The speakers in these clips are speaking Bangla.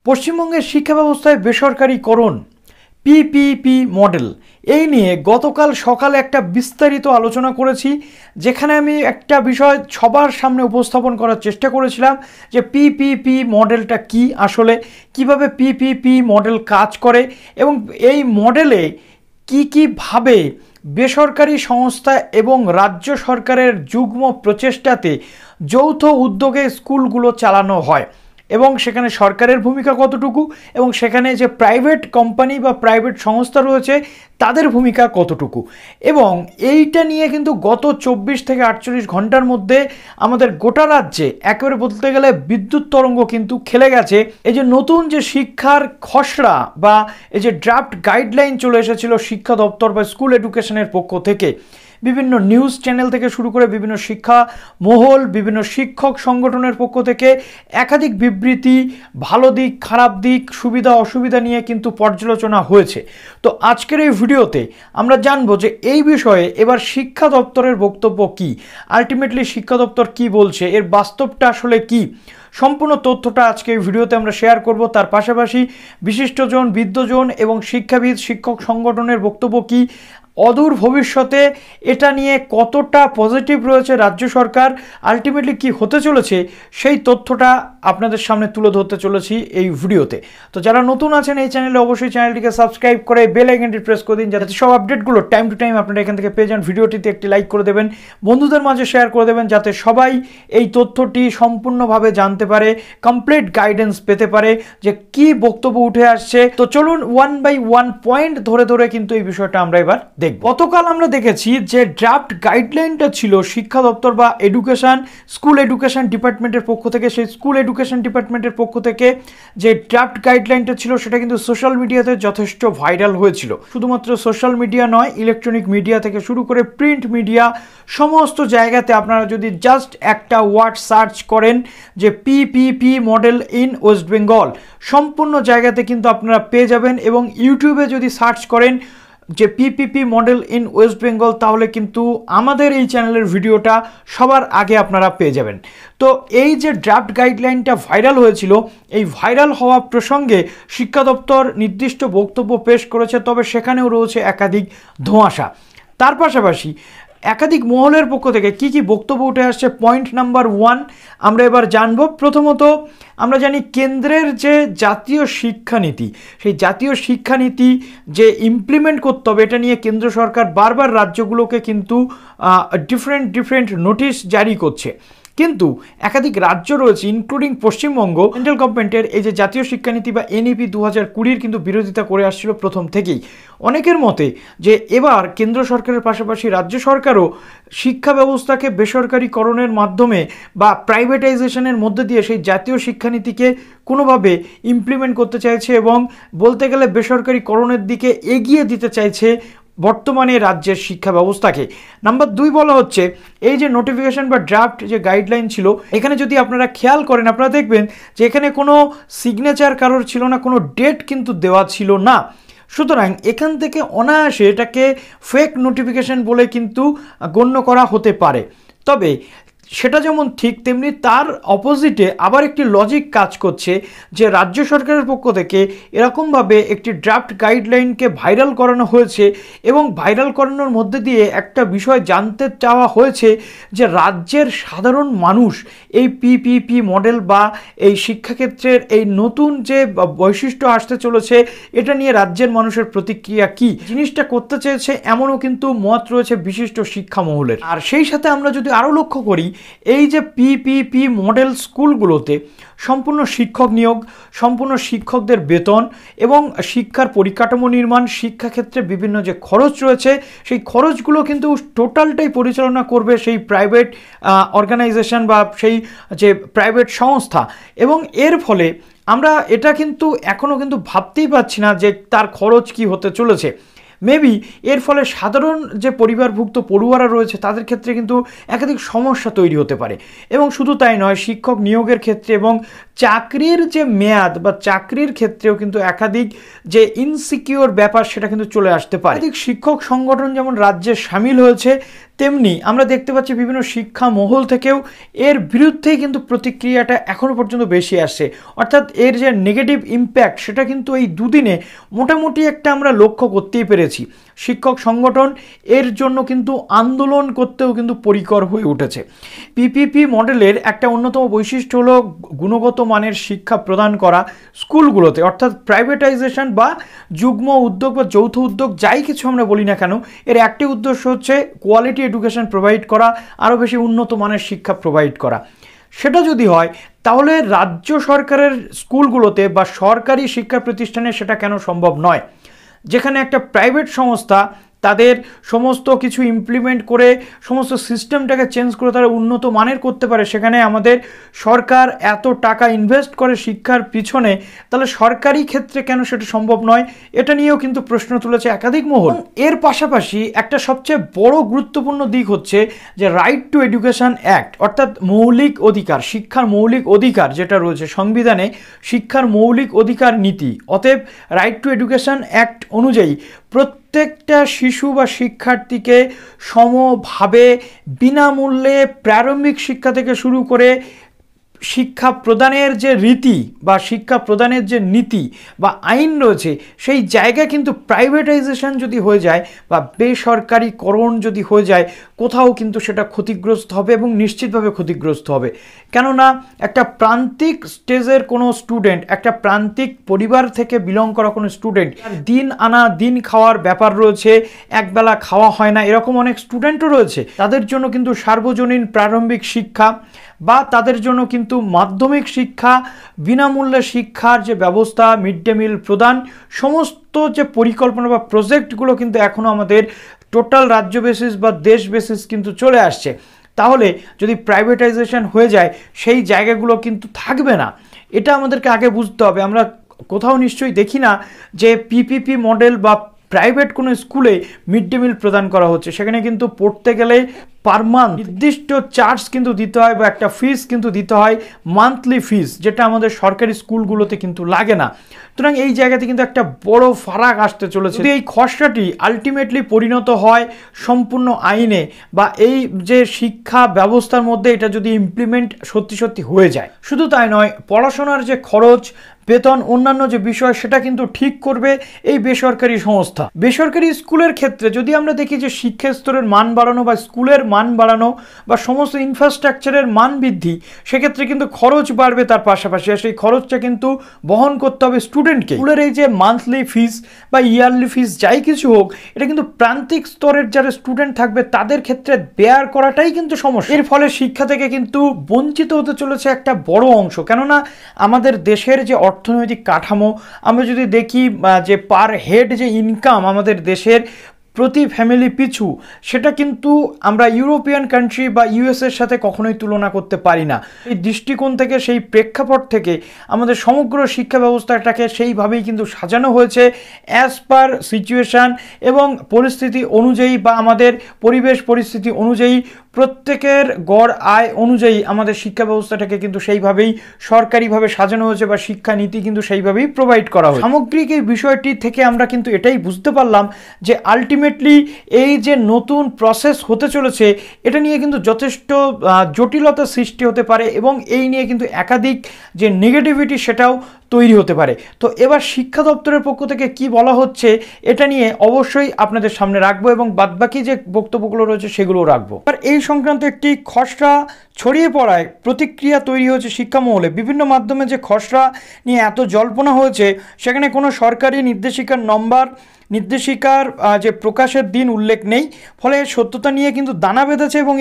পশ্চিমবঙ্গের শিক্ষা ব্যবস্থায় বেসরকারীকরণ পিপিপি মডেল এই নিয়ে গতকাল সকালে একটা বিস্তারিত আলোচনা করেছি, যেখানে আমি একটা বিষয় সবার সামনে উপস্থাপন করার চেষ্টা করেছিলাম যে পিপিপি মডেলটা কি, আসলে কিভাবে পিপিপি মডেল কাজ করে এবং এই মডেলে কীভাবে বেসরকারি সংস্থা এবং রাজ্য সরকারের যুগ্ম প্রচেষ্টাতে যৌথ উদ্যোগে স্কুলগুলো চালানো হয় এবং সেখানে সরকারের ভূমিকা কতটুকু এবং সেখানে যে প্রাইভেট কোম্পানি বা প্রাইভেট সংস্থা রয়েছে তাদের ভূমিকা কতটুকু। এবং এইটা নিয়ে কিন্তু গত 24 থেকে 48 ঘন্টার মধ্যে আমাদের গোটা রাজ্যে একেবারে বলতে গেলে বিদ্যুৎ তরঙ্গ কিন্তু খেলে গেছে। এই যে নতুন যে শিক্ষার খসড়া বা এই যে ড্রাফট গাইডলাইন চলে এসেছিল শিক্ষা দপ্তর বা স্কুল এডুকেশনের পক্ষ থেকে, বিভিন্ন নিউজ চ্যানেল থেকে শুরু করে বিভিন্ন শিক্ষা মহল, বিভিন্ন শিক্ষক সংগঠনের পক্ষ থেকে একাধিক বিবৃতি, ভালো দিক খারাপ দিক সুবিধা অসুবিধা নিয়ে কিন্তু পর্যালোচনা হয়েছে। তো আজকের এই ভিডিওতে আমরা জানবো যে এই বিষয়ে এবার শিক্ষা দপ্তরের বক্তব্য কি, আলটিমেটলি শিক্ষা দপ্তর কি বলছে, এর বাস্তবটা আসলে কি, সম্পূর্ণ তথ্যটা আজকে এই ভিডিওতে আমরা শেয়ার করব। তার পাশাপাশি বিশিষ্টজন, বিদ্বজন এবং শিক্ষাবিদ, শিক্ষক সংগঠনের বক্তব্য কি, অদূর ভবিষ্যতে এটা নিয়ে কতটা পজিটিভ রয়েছে রাজ্য সরকার, আলটিমেটলি কি হতে চলেছে সেই তথ্যটা আপনাদের সামনে তুলে ধরতে চলেছি এই ভিডিওতে। তো যারা নতুন আছেন এই চ্যানেলে অবশ্যই চ্যানেলটিকে সাবস্ক্রাইব করে বেল আইকনটি প্রেস করে দিন, যাতে সব আপডেটগুলো টাইম টু টাইম আপনারা এখান থেকে পেয়ে যান। ভিডিওটিতে একটি লাইক করে দেবেন, বন্ধুদের মাঝে শেয়ার করে দেবেন, যাতে সবাই এই তথ্যটি সম্পূর্ণভাবে জানতে পারে, কমপ্লিট গাইডেন্স পেতে পারে যে কি বক্তব্য উঠে আসছে। তো চলুন ওয়ান বাই ওয়ান পয়েন্ট ধরে ধরে কিন্তু এই বিষয়টা আমরা এবার দেখব। গতকাল আমরা দেখেছি যে ড্রাফট গাইডলাইনটা ছিল শিক্ষা দপ্তর বা স্কুল এডুকেশন ডিপার্টমেন্টের পক্ষ থেকে। সেই স্কুল এডুকেশন ডিপার্টমেন্টের পক্ষ থেকে যে ড্রাফট গাইডলাইনটা ছিল সেটা কিন্তু সোশ্যাল মিডিয়াতে যথেষ্ট ভাইরাল হয়েছিল। শুধুমাত্র সোশ্যাল মিডিয়া নয়, ইলেকট্রনিক মিডিয়া থেকে শুরু করে প্রিন্ট মিডিয়া সমস্ত জায়গাতে আপনারা যদি জাস্ট একটা ওয়ার্ড সার্চ করেন যে PPP model in West Bengal, সম্পূর্ণ জায়গাতে কিন্তু আপনারা পেয়ে যাবেন। এবং ইউটিউবে যদি সার্চ করেন যে PPP model in West Bengal, তাহলে কিন্তু আমাদের এই চ্যানেলের ভিডিওটা সবার আগে আপনারা পেয়ে যাবেন। তো এই যে ড্রাফট গাইডলাইনটা ভাইরাল হয়েছিল, এই ভাইরাল হওয়া প্রসঙ্গে শিক্ষা দপ্তর নির্দিষ্ট বক্তব্য পেশ করেছে, তবে সেখানেও রয়েছে একাধিক ধোঁয়াশা। তার পাশাপাশি একাধিক মহলের পক্ষ থেকে কি বক্তব্য উঠে আসছে, পয়েন্ট নাম্বার 1 আমরা এবার জানব। প্রথমত আমরা জানি কেন্দ্রের যে জাতীয় শিক্ষানীতি, সেই জাতীয় শিক্ষানীতি যে ইমপ্লিমেন্ট করতে হবে, এটা নিয়ে কেন্দ্র সরকার বারবার রাজ্যগুলোকে কিন্তু ডিফারেন্ট নোটিশ জারি করছে। কিন্তু একাধিক রাজ্য রয়েছে ইনক্লুডিং পশ্চিমবঙ্গ, সেন্ট্রাল গভর্নমেন্টের এই যে জাতীয় শিক্ষানীতি বা এনইপি 2020 কিন্তু বিরোধিতা করে আসছিল প্রথম থেকেই। অনেকের মতে যে এবার কেন্দ্র সরকারের পাশাপাশি রাজ্য সরকারও শিক্ষা ব্যবস্থাকে বেসরকারীকরণের মাধ্যমে বা প্রাইভেটাইজেশনের মধ্যে দিয়ে সেই জাতীয় শিক্ষানীতিকে কোনোভাবে ইমপ্লিমেন্ট করতে চাইছে এবং বলতে গেলে বেসরকারীকরণের দিকে এগিয়ে দিতে চাইছে বর্তমানে রাজ্যের শিক্ষা ব্যবস্থাকে। নাম্বার 2 বলা হচ্ছে এই যে নোটিফিকেশন বা ড্রাফট যে গাইডলাইন ছিল, এখানে যদি আপনারা খেয়াল করেন আপনারা দেখবেন যে এখানে কোনো সিগনেচার কারোর ছিল না, কোনো ডেট কিন্তু দেওয়া ছিল না। সুতরাং এখান থেকে অনায়াসে এটাকে ফেক নোটিফিকেশন বলে কিন্তু গণ্য করা হতে পারে। তবে সেটা যেমন ঠিক, তেমনি তার অপোজিটে আবার একটি লজিক কাজ করছে যে রাজ্য সরকারের পক্ষ থেকে এরকমভাবে একটি ড্রাফট গাইডলাইনকে ভাইরাল করানো হয়েছে এবং ভাইরাল করানোর মধ্যে দিয়ে একটা বিষয় জানতে চাওয়া হয়েছে যে রাজ্যের সাধারণ মানুষ এই পিপিপি মডেল বা এই শিক্ষাক্ষেত্রের এই নতুন যে বৈশিষ্ট্য আসতে চলেছে এটা নিয়ে রাজ্যের মানুষের প্রতিক্রিয়া কি, জিনিসটা করতে চেয়েছে এমনও কিন্তু মত রয়েছে বিশিষ্ট শিক্ষা মহলের। আর সেই সাথে আমরা যদি আরও লক্ষ্য করি, এই যে পিপিপি মডেল স্কুলগুলোতে সম্পূর্ণ শিক্ষক নিয়োগ, সম্পূর্ণ শিক্ষকদের বেতন এবং শিক্ষার পরিকাঠামো নির্মাণ, শিক্ষাক্ষেত্রে বিভিন্ন যে খরচ রয়েছে সেই খরচগুলো কিন্তু টোটালটাই পরিচালনা করবে সেই প্রাইভেট অর্গানাইজেশন বা সেই যে প্রাইভেট সংস্থা। এবং এর ফলে আমরা এটা কিন্তু এখনও কিন্তু ভাবতেই পারছি না যে তার খরচ কি হতে চলেছে। মেবি এর ফলে সাধারণ যে পরিবারভুক্ত পড়ুয়ারা রয়েছে তাদের ক্ষেত্রে কিন্তু একাধিক সমস্যা তৈরি হতে পারে। এবং শুধু তাই নয়, শিক্ষক নিয়োগের ক্ষেত্রে এবং চাকরির যে মেয়াদ বা চাকরির ক্ষেত্রেও কিন্তু একাধিক যে ইনসিকিউর ব্যাপার সেটা কিন্তু চলে আসতে পারে। একাধিক শিক্ষক সংগঠন যেমন রাজ্যে সামিল হয়েছে, তেমনি আমরা দেখতে পাচ্ছি বিভিন্ন শিক্ষা মহল থেকেও এর বিরুদ্ধেই কিন্তু প্রতিক্রিয়াটা এখনও পর্যন্ত বেশি আসছে। অর্থাৎ এর যে নেগেটিভ ইম্প্যাক্ট সেটা কিন্তু এই দুদিনে মোটামুটি একটা আমরা লক্ষ্য করতেই পেরেছি। শিক্ষক সংগঠন এর জন্য কিন্তু আন্দোলন করতেও কিন্তু পরিকর হয়ে উঠেছে। পিপিপি মডেলের একটা অন্যতম বৈশিষ্ট্য হলো গুণগত মানের শিক্ষা প্রদান করা স্কুলগুলোতে, অর্থাৎ প্রাইভেটাইজেশন বা যুগ্ম উদ্যোগ বা যৌথ উদ্যোগ যাই কিছু আমরা বলি না কেন, এর একটি উদ্দেশ্য হচ্ছে কোয়ালিটি এডুকেশন প্রোভাইড করা, আরও বেশি উন্নত মানের শিক্ষা প্রোভাইড করা। সেটা যদি হয় তাহলে রাজ্য সরকারের স্কুলগুলোতে বা সরকারি শিক্ষা প্রতিষ্ঠানে সেটা কেন সম্ভব নয়? যেখানে একটা প্রাইভেট সংস্থা তাদের সমস্ত কিছু ইমপ্লিমেন্ট করে সমস্ত সিস্টেমটাকে চেঞ্জ করে তারা উন্নত মানের করতে পারে, সেখানে আমাদের সরকার এত টাকা ইনভেস্ট করে শিক্ষার পিছনে, তাহলে সরকারি ক্ষেত্রে কেন সেটা সম্ভব নয়? এটা নিয়েও কিন্তু প্রশ্ন তুলেছে একাধিক মহল। এর পাশাপাশি একটা সবচেয়ে বড় গুরুত্বপূর্ণ দিক হচ্ছে যে রাইট টু এডুকেশন অ্যাক্ট, অর্থাৎ মৌলিক অধিকার, শিক্ষার মৌলিক অধিকার যেটা রয়েছে সংবিধানে, শিক্ষার মৌলিক অধিকার নীতি। অতএব রাইট টু এডুকেশন অ্যাক্ট অনুযায়ী প্রত্যেকটা শিশু বা শিক্ষার্থীকে সমভাবে বিনামূল্যে প্রারম্ভিক শিক্ষা থেকে শুরু করে শিক্ষা প্রদানের যে রীতি বা শিক্ষা প্রদানের যে নীতি বা আইন রয়েছে, সেই জায়গায় কিন্তু প্রাইভেটাইজেশন যদি হয়ে যায় বা বেসরকারিকরণ যদি হয়ে যায়, কোথাও কিন্তু সেটা ক্ষতিগ্রস্ত হবে এবং নিশ্চিতভাবে ক্ষতিগ্রস্ত হবে। কেননা একটা প্রান্তিক স্টেজের কোনো স্টুডেন্ট, একটা প্রান্তিক পরিবার থেকে বিলং করা কোনো স্টুডেন্ট, দিন আনা দিন খাওয়ার ব্যাপার রয়েছে, একবেলা খাওয়া হয় না, এরকম অনেক স্টুডেন্টও রয়েছে। তাদের জন্য কিন্তু সার্বজনীন প্রারম্ভিক শিক্ষা বা তাদের জন্য কিন্তু মাধ্যমিক শিক্ষা, বিনামূল্যে শিক্ষার যে ব্যবস্থা, মিড ডে মিল প্রদান, সমস্ত যে পরিকল্পনা বা প্রজেক্টগুলো কিন্তু এখনও আমাদের টোটাল রাজ্য বেসিস বা দেশ বেসিস কিন্তু চলে আসছে। তাহলে যদি প্রাইভেটাইজেশন হয়ে যায় সেই জায়গাগুলো কিন্তু থাকবে না, এটা আমাদেরকে আগে বুঝতে হবে। আমরা কোথাও নিশ্চয়ই দেখি না যে পিপিপি মডেল বা প্রাইভেট কোনো স্কুলে মিড ডে মিল প্রদান করা হচ্ছে। সেখানে কিন্তু পড়তে গেলে পার মান্থ নির্দিষ্ট চার্জ কিন্তু দিতে হয় বা একটা ফিস কিন্তু দিতে হয়, মান্থলি ফিস, যেটা আমাদের সরকারি স্কুলগুলোতে কিন্তু লাগে না। সুতরাং এই জায়গাতে কিন্তু একটা বড় ফারাক আসতে চলেছে। যদি এই খসড়াটি আলটিমেটলি পরিণত হয় সম্পূর্ণ আইনে বা এই যে শিক্ষা ব্যবস্থার মধ্যে এটা যদি ইমপ্লিমেন্ট সত্যি সত্যি হয়ে যায়, শুধু তাই নয়, পড়াশোনার যে খরচ, বেতন, অন্যান্য যে বিষয়, সেটা কিন্তু ঠিক করবে এই বেসরকারি সংস্থা। বেসরকারি স্কুলের ক্ষেত্রে যদি আমরা দেখি যে শিক্ষা স্তরের মান বাড়ানো বা স্কুলের মান বাড়ানো বা সমস্ত ইনফ্রাস্ট্রাকচারের মান বৃদ্ধি, সেক্ষেত্রে কিন্তু খরচ বাড়বে তার পাশাপাশি, আর সেই খরচটা কিন্তু বহন করতে হবে স্টুডেন্টকে। স্কুলের এই যে মান্থলি ফিস বা ইয়ারলি ফিস যাই কিছু হোক, এটা কিন্তু প্রান্তিক স্তরের যারা স্টুডেন্ট থাকবে তাদের ক্ষেত্রে বেয়ার করাটাই কিন্তু সমস্যা। এর ফলে শিক্ষা থেকে কিন্তু বঞ্চিত হতে চলেছে একটা বড় অংশ। কেননা আমাদের দেশের যে অর্থনৈতিক কাঠামো, আমরা যদি দেখি যে পার হেড যে ইনকাম আমাদের দেশের প্রতি ফ্যামিলি পিছু, সেটা কিন্তু আমরা ইউরোপিয়ান কান্ট্রি বা ইউএসের সাথে কখনোই তুলনা করতে পারি না। এই দৃষ্টিকোণ থেকে, সেই প্রেক্ষাপট থেকে আমাদের সমগ্র শিক্ষা ব্যবস্থাটাকে সেইভাবেই কিন্তু সাজানো হয়েছে অ্যাজ পার সিচুয়েশান এবং পরিস্থিতি অনুযায়ী বা আমাদের পরিবেশ পরিস্থিতি অনুযায়ী, প্রত্যেকের গড় আয় অনুযায়ী আমাদের শিক্ষা ব্যবস্থাটাকে কিন্তু সেইভাবেই সরকারিভাবে সাজানো হয়েছে বা শিক্ষা নীতি কিন্তু সেইভাবেই প্রোভাইড করা হয়। সামগ্রিক এই বিষয়টি থেকে আমরা কিন্তু এটাই বুঝতে পারলাম যে আলটিমেটলি এই যে নতুন প্রসেস হতে চলেছে, এটা নিয়ে কিন্তু যথেষ্ট জটিলতা সৃষ্টি হতে পারে এবং এই নিয়ে কিন্তু একাধিক যে নেগেটিভিটি সেটাও তৈরি হতে পারে। তো এবার শিক্ষা দপ্তরের পক্ষ থেকে কি বলা হচ্ছে এটা নিয়ে অবশ্যই আপনাদের সামনে রাখবো এবং বাদবাকি যে বক্তব্যগুলো রয়েছে সেগুলো রাখবো। আর এই সংক্রান্ত একটি খসড়া ছড়িয়ে পড়ায় প্রতিক্রিয়া তৈরি হয়েছে শিক্ষা মহলে। বিভিন্ন মাধ্যমে যে খসড়া নিয়ে এত জল্পনা হয়েছে, সেখানে কোনো সরকারি নির্দেশিকার নম্বর, নির্দেশিকার যে প্রকাশের দিন উল্লেখ নেই, ফলে সত্যতা নিয়ে কিন্তু দানা বেঁধেছে এবং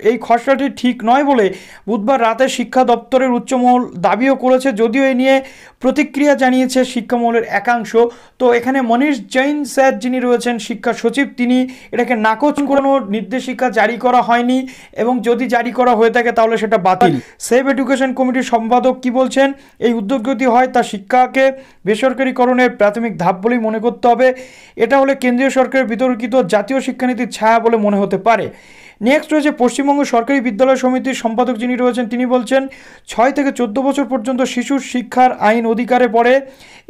এই খসড়াটি ঠিক নয় বলে বুধবার রাতে শিক্ষা দপ্তরের উচ্চমহল দাবিও করেছে। যদিও এ নিয়ে প্রতিক্রিয়া জানিয়েছে শিক্ষামহলের একাংশ। তো এখানে মনীষ জৈন স্যার যিনি রয়েছেন শিক্ষা সচিব, তিনি এটাকে নাকচ, কোনো নির্দেশিকা জারি করা হয়নি এবং যদি জারি করা হয়ে থাকে তাহলে সেটা বাতিল। সেভ এডুকেশন কমিটির সম্পাদক কি বলছেন, এই উদ্যোগ যদি হয় তা শিক্ষাকে বেসরকারিকরণের প্রাথমিক ধাপ বলেই মনে করতে হবে। এটা হলে কেন্দ্রীয় সরকারের বিতর্কিত জাতীয় শিক্ষানীতির ছায়া বলে মনে হতে পারে। নেক্সট রয়েছে পশ্চিমবঙ্গ সরকারি বিদ্যালয় সমিতির সম্পাদক যিনি রয়েছেন তিনি বলছেন 6 থেকে 14 বছর পর্যন্ত শিশুর শিক্ষার আইন অধিকারে পড়ে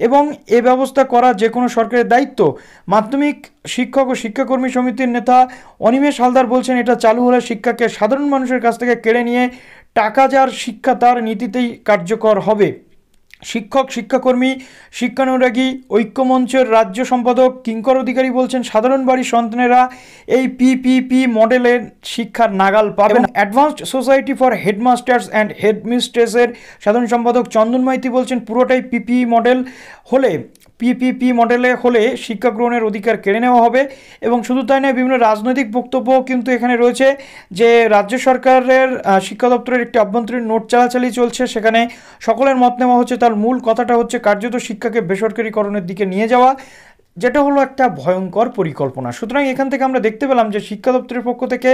এবং এ ব্যবস্থা করা যে কোনো সরকারের দায়িত্ব। মাধ্যমিক শিক্ষক ও শিক্ষাকর্মী সমিতির নেতা অনিমেষ হালদার বলছেন এটা চালু হলে শিক্ষাকে সাধারণ মানুষের কাছ থেকে কেড়ে নিয়ে টাকা যার শিক্ষা তার নীতিতেই কার্যকর হবে। শিক্ষক শিক্ষাকর্মী শিক্ষানুরাগী ঐক্যমঞ্চের রাজ্য সম্পাদক কিঙ্কর অধিকারী বলছেন সাধারণ বাড়ির সন্তানেরা এই পিপিপি মডেলের শিক্ষার নাগাল পাবেন। Advanced society for headmasters and হেডমিস্ট্রেসের সাধারণ সম্পাদক চন্দন মাইতি বলছেন পুরোটাই পিপিপি মডেলে হলে শিক্ষা গ্রহণের অধিকার কেড়ে নেওয়া হবে। এবং শুধু তাই নয়, বিভিন্ন রাজনৈতিক বক্তব্য কিন্তু এখানে রয়েছে যে রাজ্য সরকারের শিক্ষা দপ্তরের একটি অভ্যন্তরীণ নোট চালাচালি চলছে, সেখানে সকলের মত নেওয়া হচ্ছে। তার মূল কথাটা হচ্ছে কার্যত শিক্ষাকে বেসরকারিকরণের দিকে নিয়ে যাওয়া, যেটা হলো একটা ভয়ঙ্কর পরিকল্পনা। সুতরাং এখান থেকে আমরা দেখতে পেলাম যে শিক্ষা দপ্তরের পক্ষ থেকে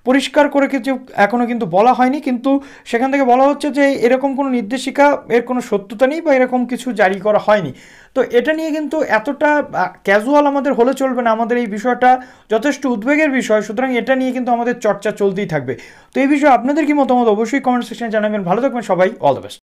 পরিষ্কার করে কিছু এখনও কিন্তু বলা হয়নি, কিন্তু সেখান থেকে বলা হচ্ছে যে এরকম কোনো নির্দেশিকা এর কোনো সত্যতা নেই বা এরকম কিছু জারি করা হয়নি। তো এটা নিয়ে কিন্তু এতটা ক্যাজুয়াল আমাদের হলে চলবে না, আমাদের এই বিষয়টা যথেষ্ট উদ্বেগের বিষয়। সুতরাং এটা নিয়ে কিন্তু আমাদের চর্চা চলতেই থাকবে। তো এই বিষয়ে আপনাদের কি মতামত অবশ্যই কমেন্ট সেকশনে জানাবেন। ভালো থাকবেন সবাই, অল দ্য বেস্ট।